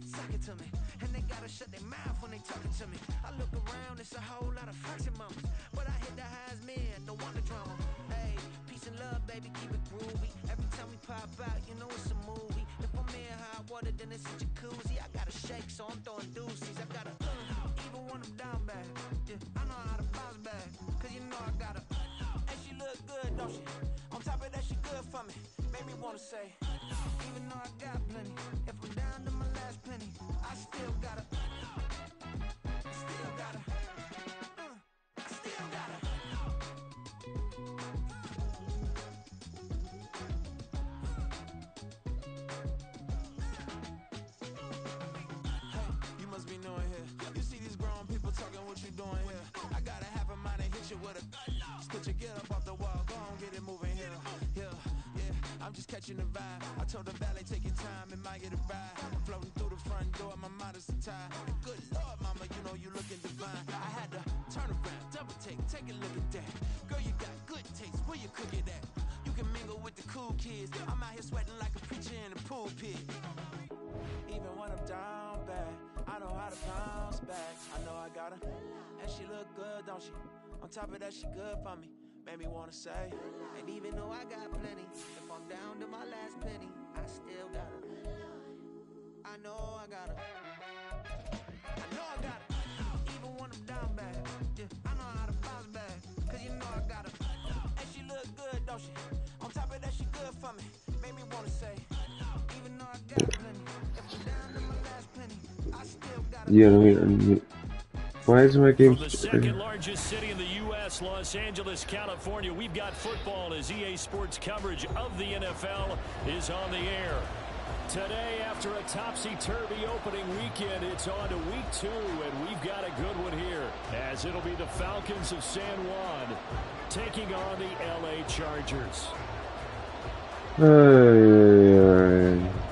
Suck it to me. And they gotta shut their mouth when they talking to me. I look around, it's a whole lot of fraction mamas. But I hit the highs, man, don't want the drama. Hey, peace and love, baby, keep it groovy. Every time we pop out, you know it's a movie. If I'm in hot water, then it's a jacuzzi. I gotta shake, so I'm throwing deuces. I gotta, even when I'm down bad. Yeah, I know how to bounce back. Cause you know I gotta, and she look good, don't she? On top of that, she good for me. Made me wanna say, even though I got plenty, if I'm down to my last penny, I still gotta, I still gotta. You must be knowing here. You see these grown people talking, what you doing here? I got a half a mind to hit you with a put your get up off the wall, go on, get it moving here. Yeah, I'm just catching the vibe. I told the valet, take your time, it might get a ride. Floating through the front door, my mind is a tie. Good Lord, mama, you know you looking divine. I had to turn around, double take a look at that. Girl, you got good taste, where you cook it at? You can mingle with the cool kids. I'm out here sweating like a preacher in a pool pit. Even when I'm down bad, I know how to bounce back. I know I got her, and she look good, don't she? On top of that, she good for me. Made me wanna say, and even though I got plenty, if I'm down to my last penny, I still got her. I know I got her. I know I got her. Even when I'm down bad, yeah, I know how to bounce back. Cause you know I got her. And she look good, don't she? On top of that, she good for me. Made me wanna say, even though I got plenty, if I'm down to my last penny, I still got her. Yeah, why is my game? From the second largest city in the U.S., Los Angeles, California, we've got football as EA Sports coverage of the NFL is on the air. Today, after a topsy-turvy opening weekend, it's on to week 2, and we've got a good one here, as it'll be the Falcons of San Juan taking on the L.A. Chargers.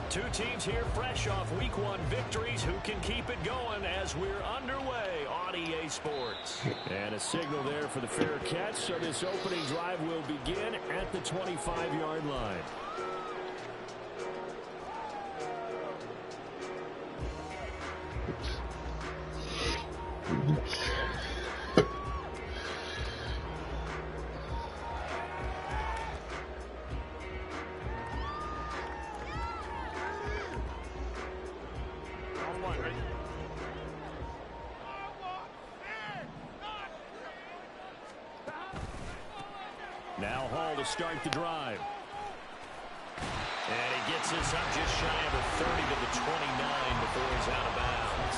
Two teams here fresh off week 1 victories. Who can keep it going as we're underway on EA Sports? And a signal there for the fair catch, so this opening drive will begin at the 25-yard line. Now Hall to start the drive. And he gets this up just shy of the 30 to the 29 before he's out of bounds.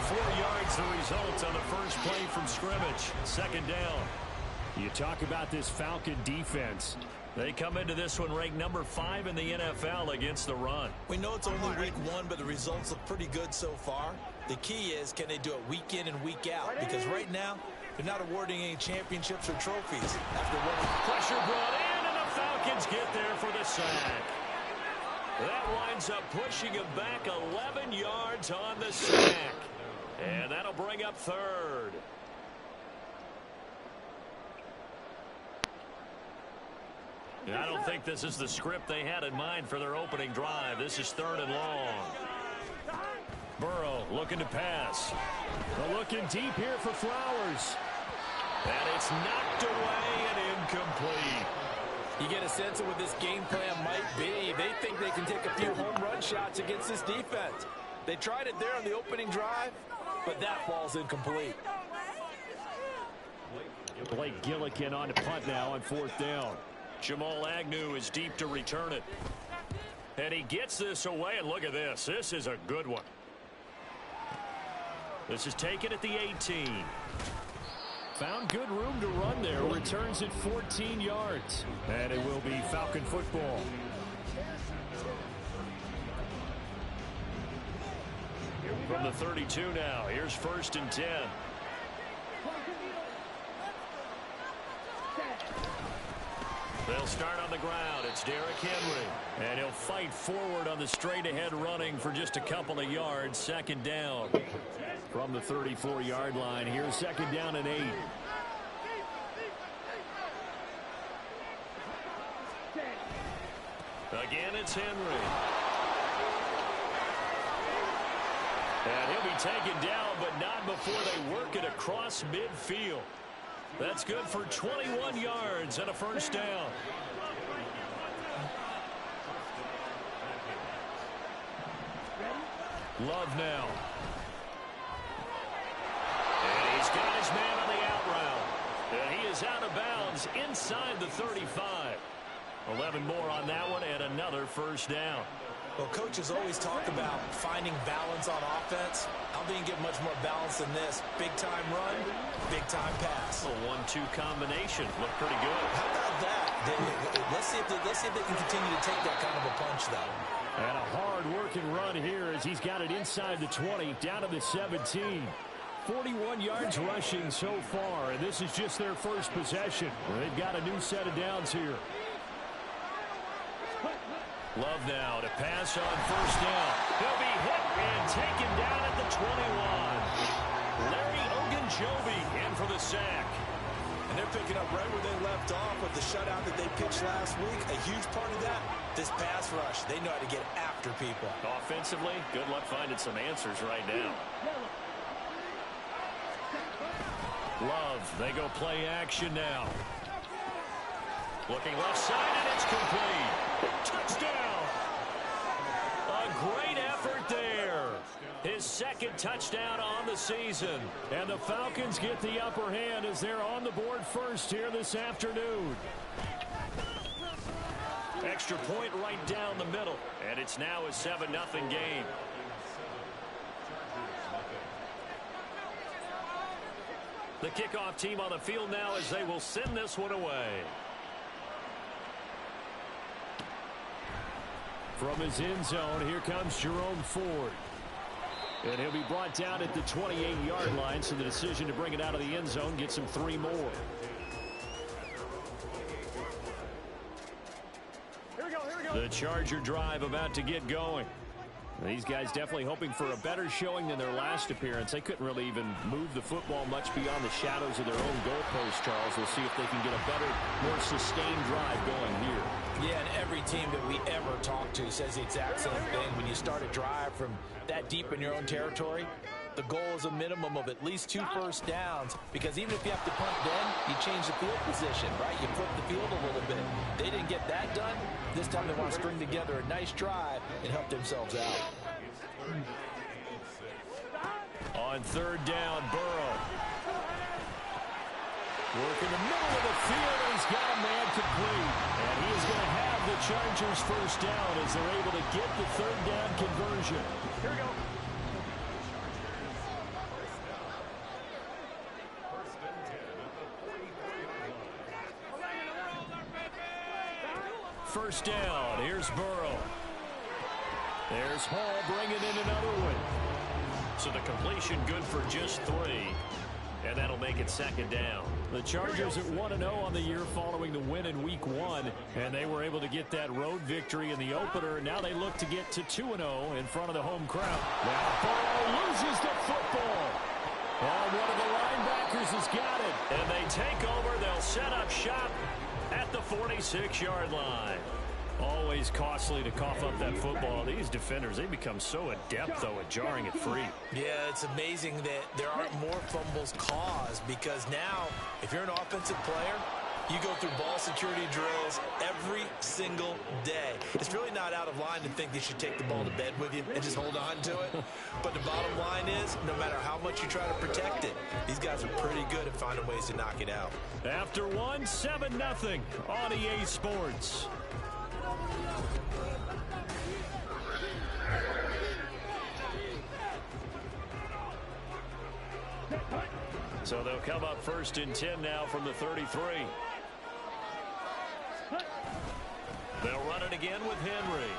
4 yards the result on the first play from scrimmage. Second down. You talk about this Falcon defense. They come into this one ranked number 5 in the NFL against the run. We know it's only week 1, but the results look pretty good so far. The key is, can they do it week in and week out? Because right now, they're not awarding any championships or trophies after winning. Pressure brought in, and the Falcons get there for the sack. That winds up pushing him back 11 yards on the sack. And that'll bring up third. I don't think this is the script they had in mind for their opening drive. This is 3rd and long. Burrow looking to pass. They're looking deep here for Flowers. And it's knocked away and incomplete. You get a sense of what this game plan might be. They think they can take a few home run shots against this defense. They tried it there on the opening drive, but that ball's incomplete. Blake Gillikin on the punt now on 4th down. Jamal Agnew is deep to return it. And he gets this away, and look at this. This is a good one. This is taken at the 18. Found good room to run there. Returns it 14 yards. And it will be Falcon football. From the 32 now. Here's 1st and 10. They'll start on the ground. It's Derrick Henry. And he'll fight forward on the straight-ahead running for just a couple of yards. 2nd down. From the 34-yard line. Here's 2nd down and 8. Again, it's Henry. And he'll be taken down, but not before they work it across midfield. That's good for 21 yards and a first down. Love now. And he's got his man on the out route. And he is out of bounds inside the 35. 11 more on that one and another first down. Well, coaches always talk about finding balance on offense. I don't think you get much more balance than this. Big-time run, big-time pass. A 1-2 combination. Looked pretty good. How about that? Let's see if they can continue to take that kind of a punch, though. And a hard-working run here as he's got it inside the 20, down to the 17. 41 yards rushing so far, and this is just their first possession. They've got a new set of downs here. Love now to pass on first down. He'll be hit and taken down at the 21. Larry Ogunjobi in for the sack. And they're picking up right where they left off with the shutout that they pitched last week. A huge part of that, this pass rush. They know how to get after people. Offensively, good luck finding some answers right now. Love, they go play action now. Looking left side, and it's complete. Touchdown! A great effort there. His second touchdown on the season. And the Falcons get the upper hand as they're on the board first here this afternoon. Extra point right down the middle. And it's now a 7-0 game. The kickoff team on the field now as they will send this one away. From his end zone, here comes Jerome Ford. And he'll be brought down at the 28-yard line, so the decision to bring it out of the end zone gets him 3 more. Here we go. The Charger drive about to get going. These guys definitely hoping for a better showing than their last appearance. They couldn't really even move the football much beyond the shadows of their own goalpost, Charles. We'll see if they can get a better, more sustained drive going here. Yeah, and every team that we ever talk to says the exact same thing. When you start a drive from that deep in your own territory, the goal is a minimum of at least 2 first downs, because even if you have to punt then, you change the field position, right? You flip the field a little bit. They didn't get that done. This time they want to string together a nice drive and help themselves out. On third down, Burrow. Work in the middle of the field, and he's got a man complete. And he is going to have the Chargers first down as they're able to get the third down conversion. Here we go. First down, here's Burrow. There's Hall bringing in another one. So the completion good for just 3. And that'll make it second down. The Chargers at 1-0 on the year following the win in Week 1. And they were able to get that road victory in the opener. And now they look to get to 2-0 in front of the home crowd. Now Burrow loses the football. Oh, one of the linebackers has got it. And they take over. They'll set up shop at the 46-yard line. Always costly to cough up that football. These defenders, they become so adept, though, at jarring it free. Yeah, it's amazing that there aren't more fumbles caused, because now, if you're an offensive player, you go through ball security drills every single day. It's really not out of line to think you should take the ball to bed with you and just hold on to it. But the bottom line is, no matter how much you try to protect it, these guys are pretty good at finding ways to knock it out. After one, 7-0 on EA Sports. So they'll come up first and 10 now from the 33. They'll run it again with Henry.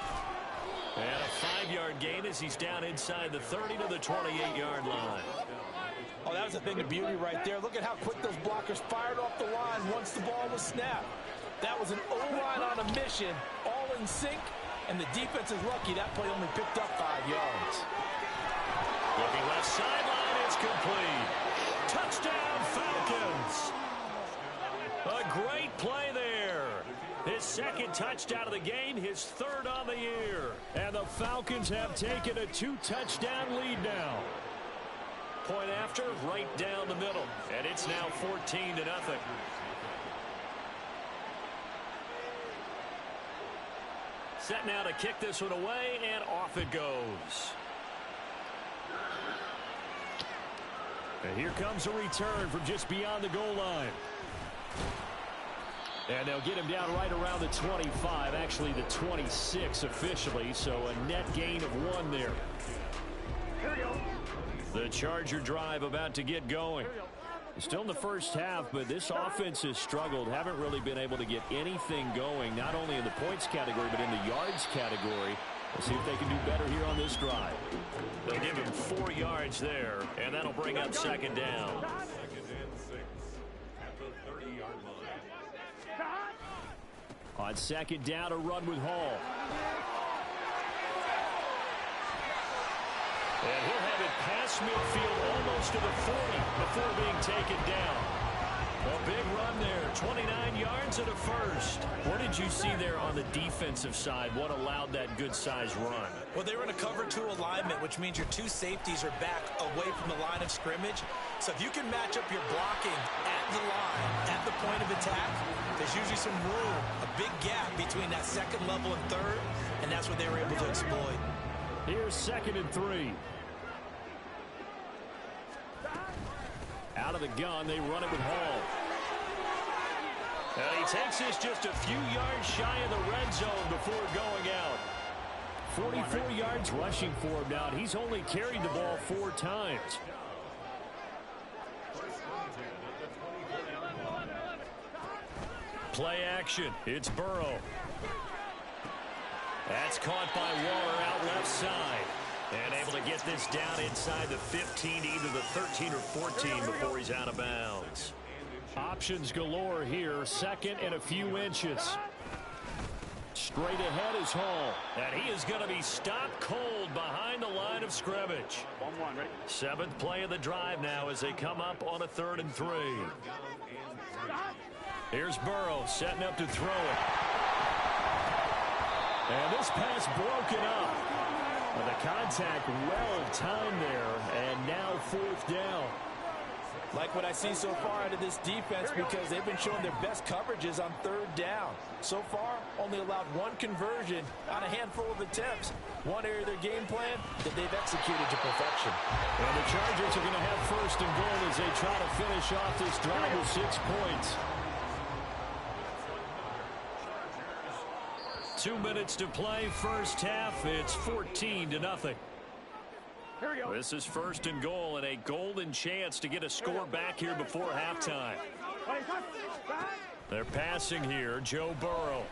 And a 5-yard gain as he's down inside the 30 to the 28-yard line. Oh, that was a thing of beauty right there. Look at how quick those blockers fired off the line once the ball was snapped. That was an O-line on a mission, all in sync, and the defense is lucky that play only picked up 5 yards. Looking left sideline, it's complete. Touchdown, Falcons. A great play there. His second touchdown of the game, his third on the year. And the Falcons have taken a 2-touchdown lead now. Point after, right down the middle. And it's now 14-0. Set now to kick this one away, and off it goes. And here comes a return from just beyond the goal line. And they'll get him down right around the 25, actually the 26 officially, so a net gain of 1 there. The Charger drive about to get going. Still in the first half, but this offense has struggled. Haven't really been able to get anything going, not only in the points category, but in the yards category. Let's see if they can do better here on this drive. They'll give him 4 yards there, and that'll bring up second down. On second down, a run with Hall. And he'll have it past midfield almost to the 40 before being taken down. A big run there, 29 yards and a first. What did you see there on the defensive side? What allowed that good-sized run? Well, they were in a cover 2 alignment, which means your 2 safeties are back away from the line of scrimmage. So if you can match up your blocking at the line, at the point of attack, there's usually some room, a big gap between that second level and third, and that's what they were able to exploit. Here's 2nd and 3. Out of the gun, they run it with Hall. And he takes this just a few yards shy of the red zone before going out. 44 yards rushing for him now. He's only carried the ball 4 times. Play action. It's Burrow. That's caught by Waller out left side. And able to get this down inside the 15, either the 13 or 14 before he's out of bounds. Options galore here, 2nd and a few inches. Straight ahead is Hall. And he is going to be stopped cold behind the line of scrimmage. 7th play of the drive now as they come up on a 3rd and 3. Here's Burrow setting up to throw it. And this pass broken up. Well, the contact well timed there, and now 4th down. Like what I see so far out of this defense, because they've been showing their best coverages on 3rd down. So far, only allowed 1 conversion on a handful of attempts. One area of their game plan that they've executed to perfection. And the Chargers are going to have 1st and goal as they try to finish off this drive with 6 points. 2 minutes to play, first half. It's 14-0. This is 1st and goal and a golden chance to get a score back here before halftime. They're passing here. Joe Burrow.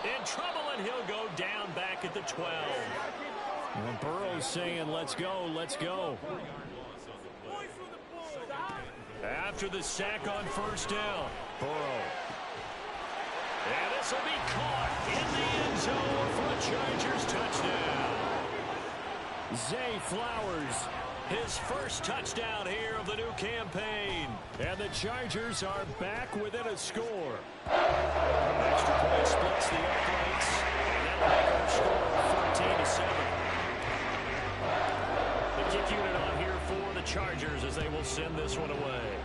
In trouble, and he'll go down back at the 12. Well, Burrow's saying, let's go, let's go. After the sack on 1st down, Burrow. And this will be caught in the end zone for a Chargers touchdown. Zay Flowers, his first touchdown here of the new campaign. And the Chargers are back within a score. Extra point splits the uprights. And that'll make our score 14-7. The kick unit on here for the Chargers as they will send this one away.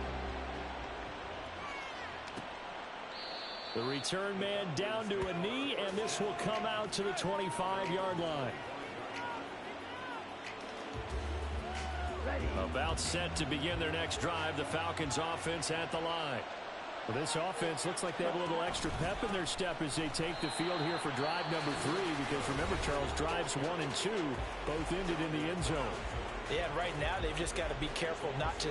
The return man down to a knee, and this will come out to the 25-yard line. About set to begin their next drive, the Falcons offense at the line. Well, this offense looks like they have a little extra pep in their step as they take the field here for drive number 3, because remember, Charles, drives 1 and 2 both ended in the end zone. Yeah, and right now they've just got to be careful not to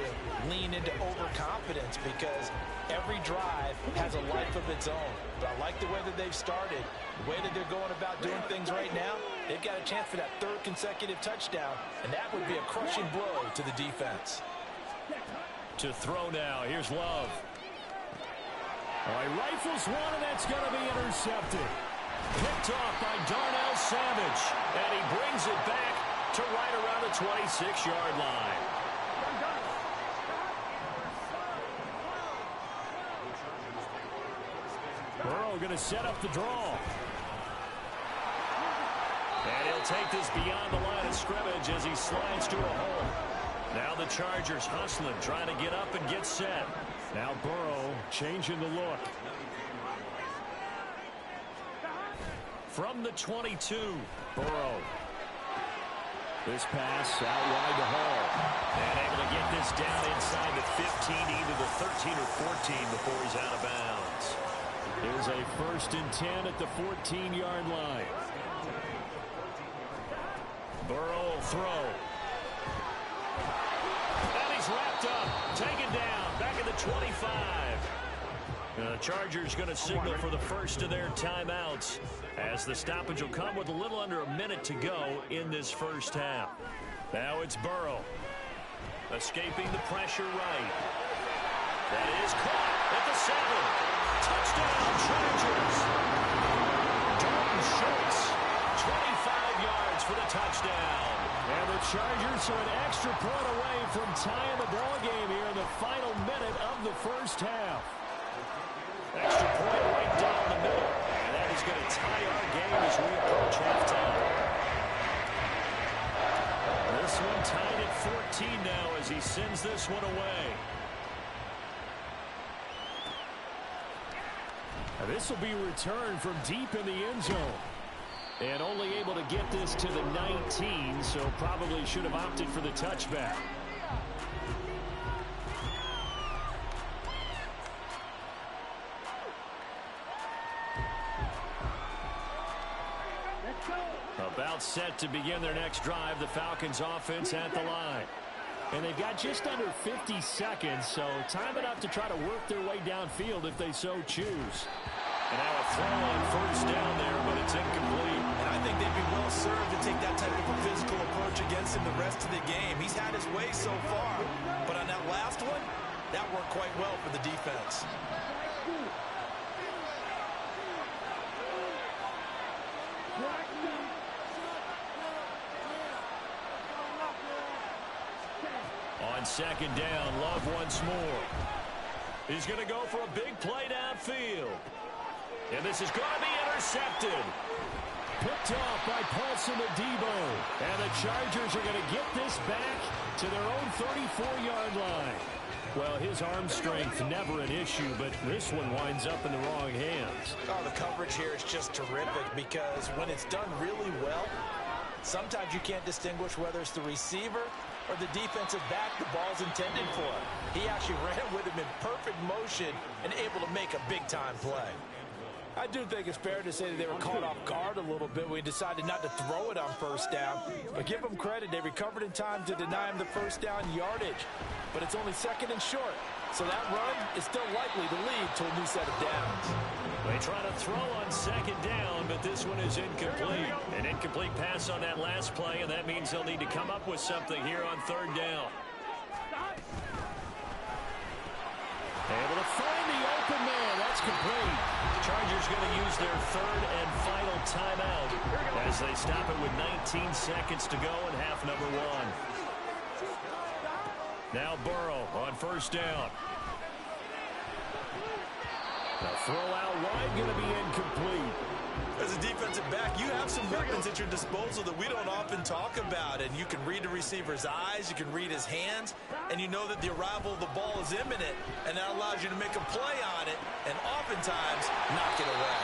lean into overconfidence, because every drive has a life of its own. But I like the way that they've started, the way that they're going about doing things right now. They've got a chance for that 3rd consecutive touchdown, and that would be a crushing blow to the defense. To throw now, here's Love. All right, rifles one, and that's going to be intercepted. Picked off by Darnell Savage, and he brings it back to right around the 26-yard line. Burrow Burrow going to set up the draw. And he'll take this beyond the line of scrimmage as he slides to a hole. Now the Chargers hustling, trying to get up and get set. Now Burrow changing the look. From the 22, Burrow. This pass out wide to Hall. And able to get this down inside the 15, either the 13 or 14 before he's out of bounds. Here's a 1st and 10 at the 14-yard line. Burrow will throw. And he's wrapped up, taken down, back at the 25. The Chargers going to signal for the first of their timeouts as the stoppage will come with a little under a minute to go in this first half. Now it's Burrow escaping the pressure right. That is caught at the 7. Touchdown, Chargers. Dalton Schultz, 25 yards for the touchdown. And the Chargers are an extra point away from tying the ball game here in the final minute of the first half. Extra point right down the middle. And that is going to tie our game as we approach halftime. This one tied at 14 now as he sends this one away. And this will be returned from deep in the end zone. And only able to get this to the 19, so probably should have opted for the touchback. About set to begin their next drive, the Falcons offense at the line. And they've got just under 50 seconds, so time enough to try to work their way downfield if they so choose. And now a throw on 1st down there, but it's incomplete. And I think they'd be well served to take that type of a physical approach against him the rest of the game. He's had his way so far, but on that last one, that worked quite well for the defense. On 2nd down, Love once more. He's going to go for a big play downfield. And this is going to be intercepted. Picked off by Paulson Adebo. And the Chargers are going to get this back to their own 34-yard line. Well, his arm strength never an issue, but this one winds up in the wrong hands. Oh, the coverage here is just terrific because when it's done really well, sometimes you can't distinguish whether it's the receiver or the defensive back the ball's intended for. He actually ran with him in perfect motion and able to make a big-time play. I do think it's fair to say that they were caught off guard a little bit when he decided not to throw it on 1st down. But give them credit, they recovered in time to deny him the 1st down yardage. But it's only 2nd and short, so that run is still likely to lead to a new set of downs. They try to throw on 2nd down, but this one is incomplete. An incomplete pass on that last play, and that means they'll need to come up with something here on 3rd down. Able to find the open man. That's complete. Chargers going to use their 3rd and final timeout as they stop it with 19 seconds to go in half number 1. Now Burrow on 1st down. The throw out wide going to be incomplete. As a defensive back, you have some weapons at your disposal that we don't often talk about. And you can read the receiver's eyes, you can read his hands, and you know that the arrival of the ball is imminent, and that allows you to make a play on it and oftentimes knock it away.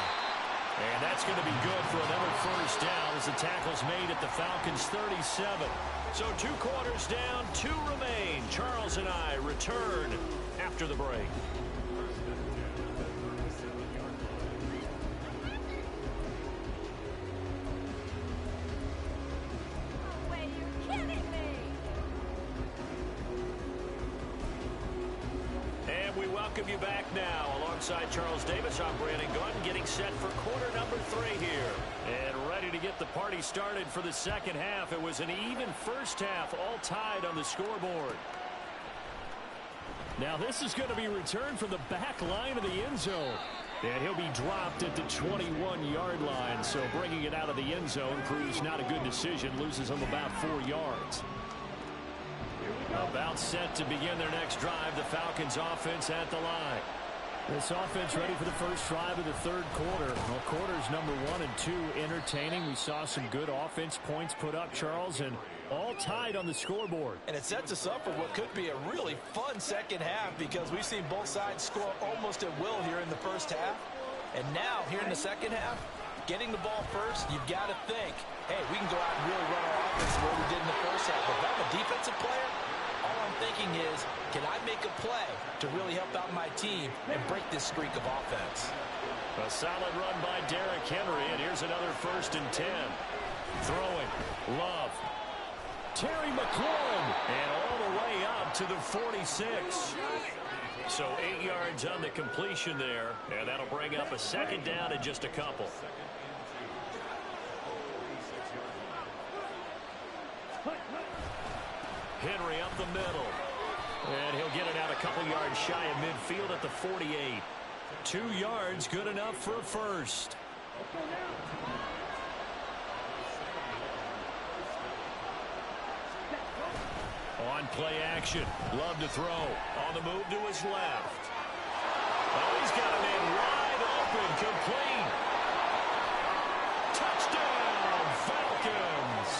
And that's going to be good for another 1st down as the tackle's made at the Falcons' 37. So 2 quarters down, 2 remain. Charles and I return after the break. Welcome you back now. Alongside Charles Davis, I'm Brandon Gordon, getting set for quarter number 3 here. And ready to get the party started for the 2nd half. It was an even 1st half, all tied on the scoreboard. Now this is going to be returned from the back line of the end zone. And he'll be dropped at the 21-yard line. So bringing it out of the end zone proves not a good decision. Loses him about 4 yards. About set to begin their next drive. The Falcons offense at the line. This offense ready for the first drive of the third quarter. Well, quarters number 1 and 2 entertaining. We saw some good offense points put up, Charles, and all tied on the scoreboard. And it sets us up for what could be a really fun second half because we've seen both sides score almost at will here in the first half. And now, here in the second half, getting the ball first, you've got to think, hey, we can go out and really run our offense the way we did in the first half. But if I'm a defensive player, all I'm thinking is, can I make a play to really help out my team and break this streak of offense? A solid run by Derrick Henry, and here's another 1st and 10. Throwing, Love. Terry McLaurin, and all the way up to the 46. So 8 yards on the completion there, and that'll bring up a second down in just a couple. Henry up the middle. And he'll get it out a couple yards shy of midfield at the 48. 2 yards, good enough for a first. On play action. Love to throw. On the move to his left. Oh, he's got a man wide open. Complete. Touchdown, Falcons.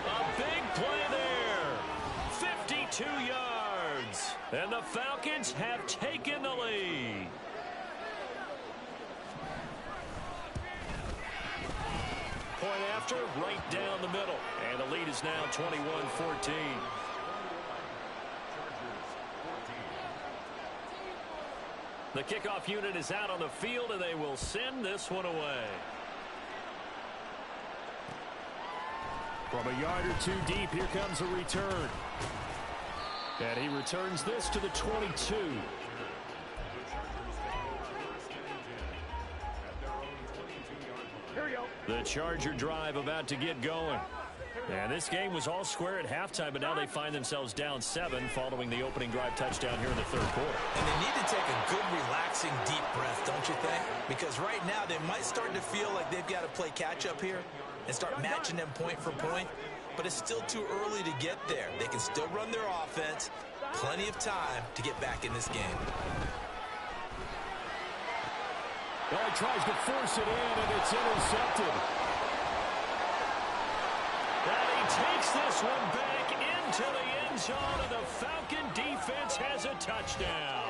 A big play there. 52 yards. And the Falcons have taken the lead. Point after, right down the middle. And the lead is now 21-14. The kickoff unit is out on the field, and they will send this one away. From a yard or two deep, here comes a return. And he returns this to the 22. The Charger drive about to get going. And this game was all square at halftime, but now they find themselves down 7 following the opening drive touchdown here in the third quarter. And they need to take a good, relaxing, deep breath, don't you think? Because right now they might start to feel like they've got to play catch-up here and start matching them point for point. But it's still too early to get there. They can still run their offense. Plenty of time to get back in this game. Well, he tries to force it in, and it's intercepted. And he takes this one back into the end zone, and the Falcon defense has a touchdown.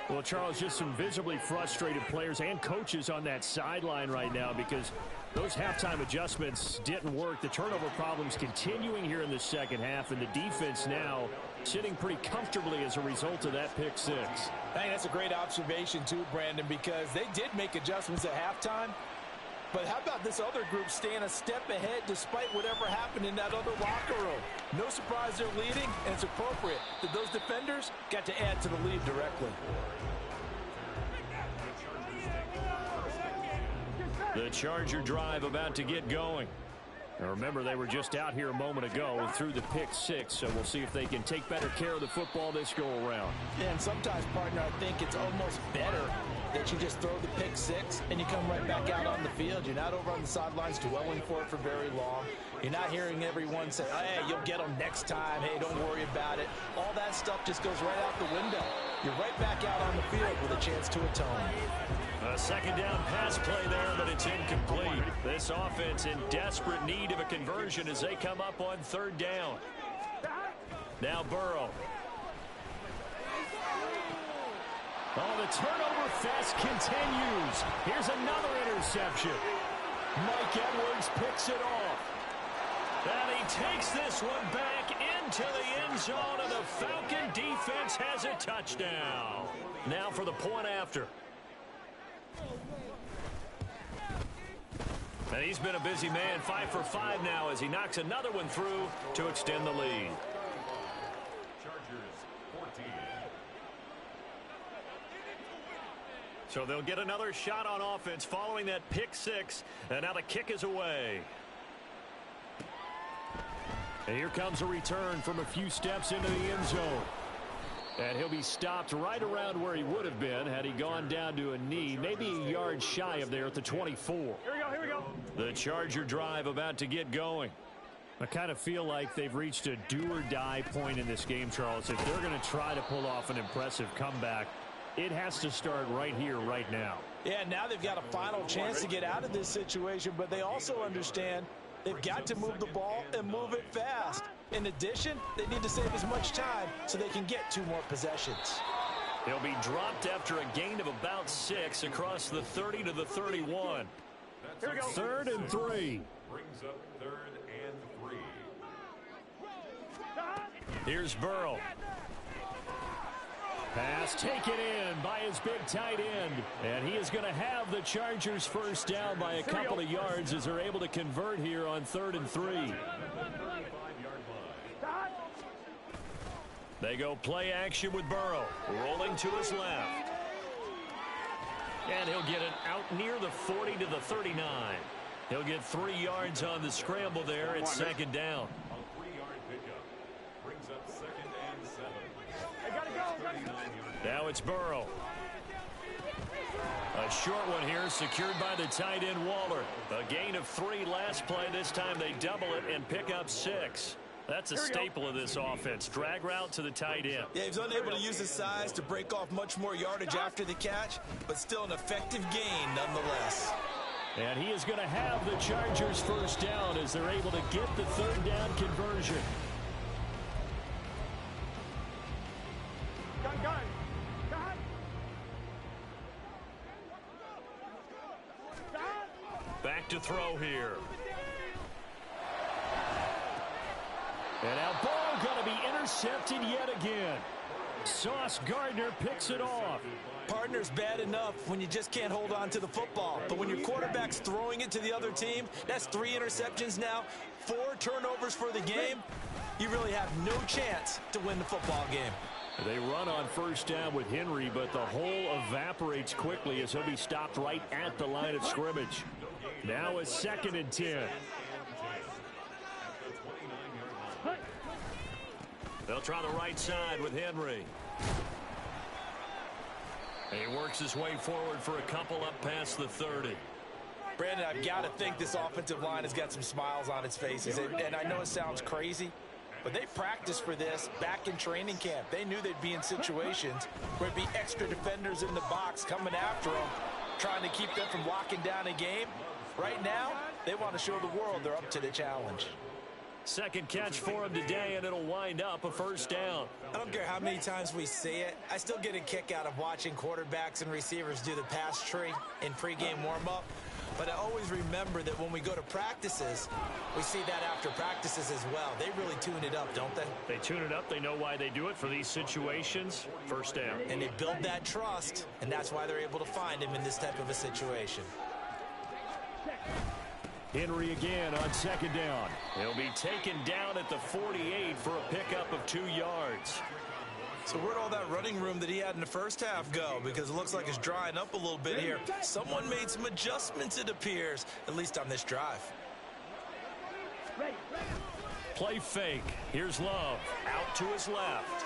Well, Charles, just some visibly frustrated players and coaches on that sideline right now because those halftime adjustments didn't work. The turnover problems continuing here in the second half, and the defense now sitting pretty comfortably as a result of that pick six. Hey, that's a great observation too, Brandon, because they did make adjustments at halftime. But how about this other group staying a step ahead despite whatever happened in that other locker room? No surprise they're leading, and it's appropriate that those defenders got to add to the lead directly. The Charger drive about to get going. Now remember, they were just out here a moment ago through the pick six, so we'll see if they can take better care of the football this go-around. Yeah, and sometimes, partner, I think it's almost better that you just throw the pick six and you come right back out on the field. You're not over on the sidelines dwelling for it for very long. You're not hearing everyone say, hey, you'll get them next time. Hey, don't worry about it. All that stuff just goes right out the window. You're right back out on the field with a chance to atone. A second down pass play there, but it's incomplete. This offense in desperate need of a conversion as they come up on third down. Now Burrow. Oh, the turnover fest continues. Here's another interception. Mike Edwards picks it off. And he takes this one back into the end zone, and the Falcon defense has a touchdown. Now for the point after. And he's been a busy man, 5 for 5 now as he knocks another one through to extend the lead. So they'll get another shot on offense following that pick six, and now the kick is away. And here comes a return from a few steps into the end zone. And he'll be stopped right around where he would have been had he gone down to a knee, maybe a yard shy of there at the 24. Here we go. The Charger drive about to get going. I kind of feel like they've reached a do-or-die point in this game, Charles. If they're going to try to pull off an impressive comeback, It has to start right here, right now. Yeah, now they've got a final chance to get out of this situation, but they also understand they've got to move the ball and move it fast. In addition, they need to save as much time so they can get 2 more possessions. He'll be dropped after a gain of about 6 across the 30 to the 31. Here we go. 3rd and 3. Brings up 3rd and 3. Here's Burrow. Pass taken in by his big tight end. And he is going to have the Chargers first down by a couple of yards as they're able to convert here on 3rd and 3. They go play action with Burrow. Rolling to his left. And he'll get it out near the 40 to the 39. He'll get 3 yards on the scramble there at 2nd down. A 3-yard pickup. Brings up 2nd and 7. Hey, gotta go. Now it's Burrow. A short one here, secured by the tight end Waller. A gain of 3 last play. This time they double it and pick up 6. That's a staple of this offense. Drag route to the tight end. Yeah, he's unable to use his size to break off much more yardage after the catch, but still an effective gain nonetheless. And he is going to have the Chargers first down as they're able to get the 3rd down conversion. Gun. Back to throw here. And now ball going to be intercepted yet again. Sauce Gardner picks it off. Partner's bad enough when you just can't hold on to the football. But when your quarterback's throwing it to the other team, that's 3 interceptions now, 4 turnovers for the game. You really have no chance to win the football game. They run on first down with Henry, but the hole evaporates quickly as he'll be stopped right at the line of scrimmage. Now it's 2nd and 10. They'll try the right side with Henry. And he works his way forward for a couple up past the 30. Brandon, I've got to think this offensive line has got some smiles on its faces. And I know it sounds crazy, but they practiced for this back in training camp. They knew they'd be in situations where it'd be extra defenders in the box coming after them, trying to keep them from locking down a game. Right now, they want to show the world they're up to the challenge. Second catch for him today, and it'll wind up a first down. I don't care how many times we say it. I still get a kick out of watching quarterbacks and receivers do the pass tree in pregame warm-up. But I always remember that when we go to practices, we see that after practices as well. They really tune it up, don't they? They tune it up. They know why they do it for these situations. First down. And they build that trust, and that's why they're able to find him in this type of a situation. Henry again on 2nd down. He'll be taken down at the 48 for a pickup of 2 yards. So where'd all that running room that he had in the first half go? Because it looks like it's drying up a little bit here. Someone made some adjustments, it appears, at least on this drive. Play fake. Here's Love. Out to his left.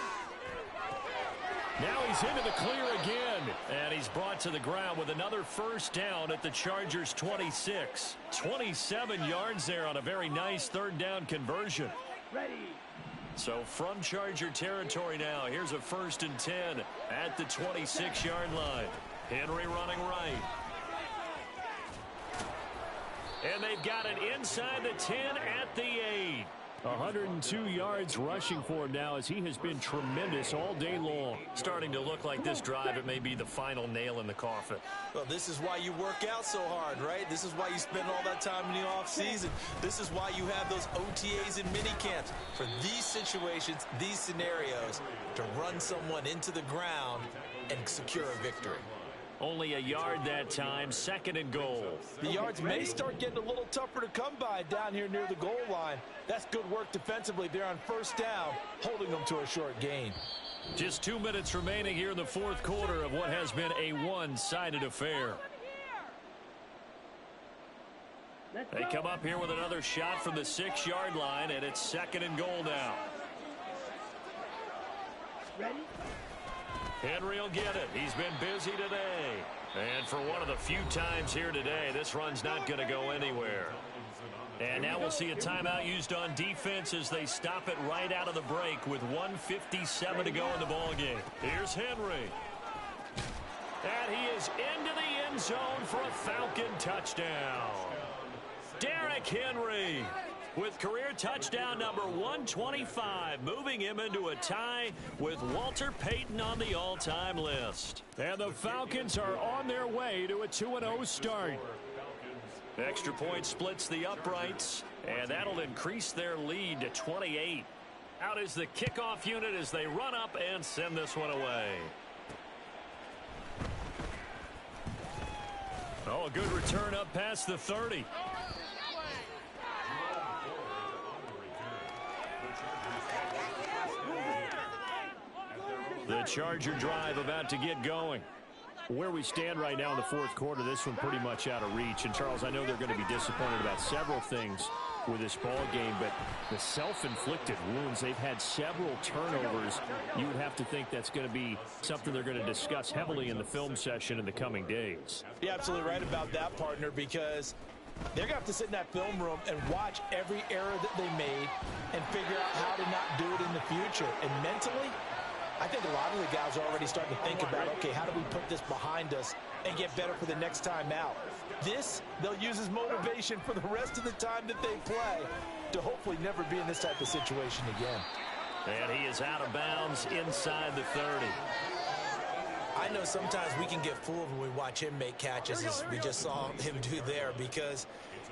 Now he's into the clear again. And he's brought to the ground with another first down at the Chargers 26. 27 yards there on a very nice 3rd down conversion. So from Charger territory now, here's a 1st and 10 at the 26-yard line. Henry running right. And they've got it inside the 10 at the 8. 102 yards rushing for him now as he has been tremendous all day long. Starting to look like this drive, it may be the final nail in the coffin. Well, this is why you work out so hard, right? This is why you spend all that time in the offseason. This is why you have those OTAs and mini camps. For these situations, these scenarios, to run someone into the ground and secure a victory. Only a yard that time, 2nd and goal. The yards may start getting a little tougher to come by down here near the goal line. That's good work defensively there on first down, holding them to a short gain. Just 2 minutes remaining here in the 4th quarter of what has been a one-sided affair. They come up here with another shot from the 6-yard line, and it's 2nd and goal now. Ready? Henry will get it. He's been busy today. And for one of the few times here today, this run's not going to go anywhere. And now we'll see a timeout used on defense as they stop it right out of the break with 1:57 to go in the ballgame. Here's Henry. And he is into the end zone for a Falcon touchdown. Derrick Henry with career touchdown number 125, moving him into a tie with Walter Payton on the all-time list. And the Falcons are on their way to a 2-0 start. Extra point splits the uprights, and that'll increase their lead to 28. Out is the kickoff unit as they run up and send this one away. Oh, a good return up past the 30. The Charger drive about to get going. Where we stand right now in the fourth quarter, this one pretty much out of reach. And, Charles, I know they're going to be disappointed about several things with this ball game, but the self-inflicted wounds, they've had several turnovers. You would have to think that's going to be something they're going to discuss heavily in the film session in the coming days. You're absolutely right about that, partner, because they're going to have to sit in that film room and watch every error that they made and figure out how to not do it in the future. And mentally, I think a lot of the guys are already starting to think about, okay, how do we put this behind us and get better for the next time out? This, they'll use as motivation for the rest of the time that they play to hopefully never be in this type of situation again. And he is out of bounds inside the 30. I know sometimes we can get fooled when we watch him make catches, as we just saw him do there, because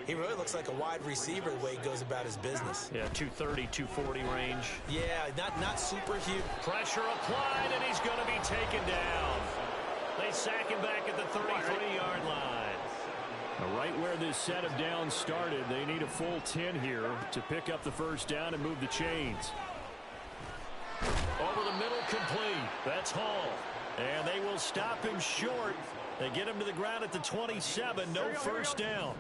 he really looks like a wide receiver the way he goes about his business. Yeah, 230, 240 range. Yeah, not super huge. Pressure applied, and he's going to be taken down. They sack him back at the 33-yard line. Right where this set of downs started, they need a full 10 here to pick up the first down and move the chains. Over the middle, complete. That's Hall. And they will stop him short. They get him to the ground at the 27. No first down.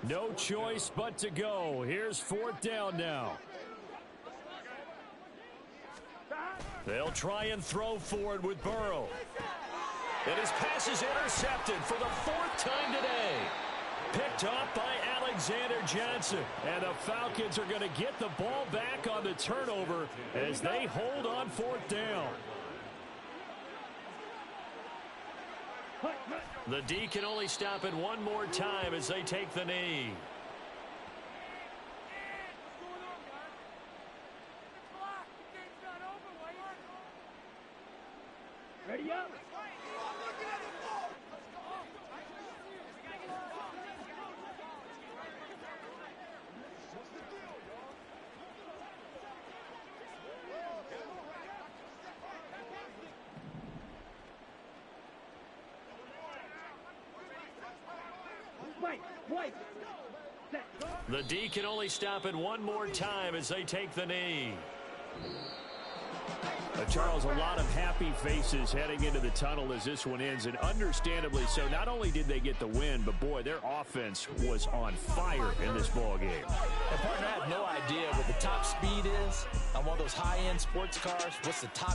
No choice but to go. Here's fourth down now. They'll try and throw for it with Burrow. And his pass is intercepted for the fourth time today. Picked off by Alexander Johnson. And the Falcons are going to get the ball back on the turnover as they hold on fourth down. The D can only stop it one more time as they take the knee. Ready up. The D can only stop it one more time as they take the knee. Charles, a lot of happy faces heading into the tunnel as this one ends, and understandably so. Not only did they get the win, but boy, their offense was on fire in this ball game. And partner, I have no idea what the top speed is on one of those high-end sports cars. What's the top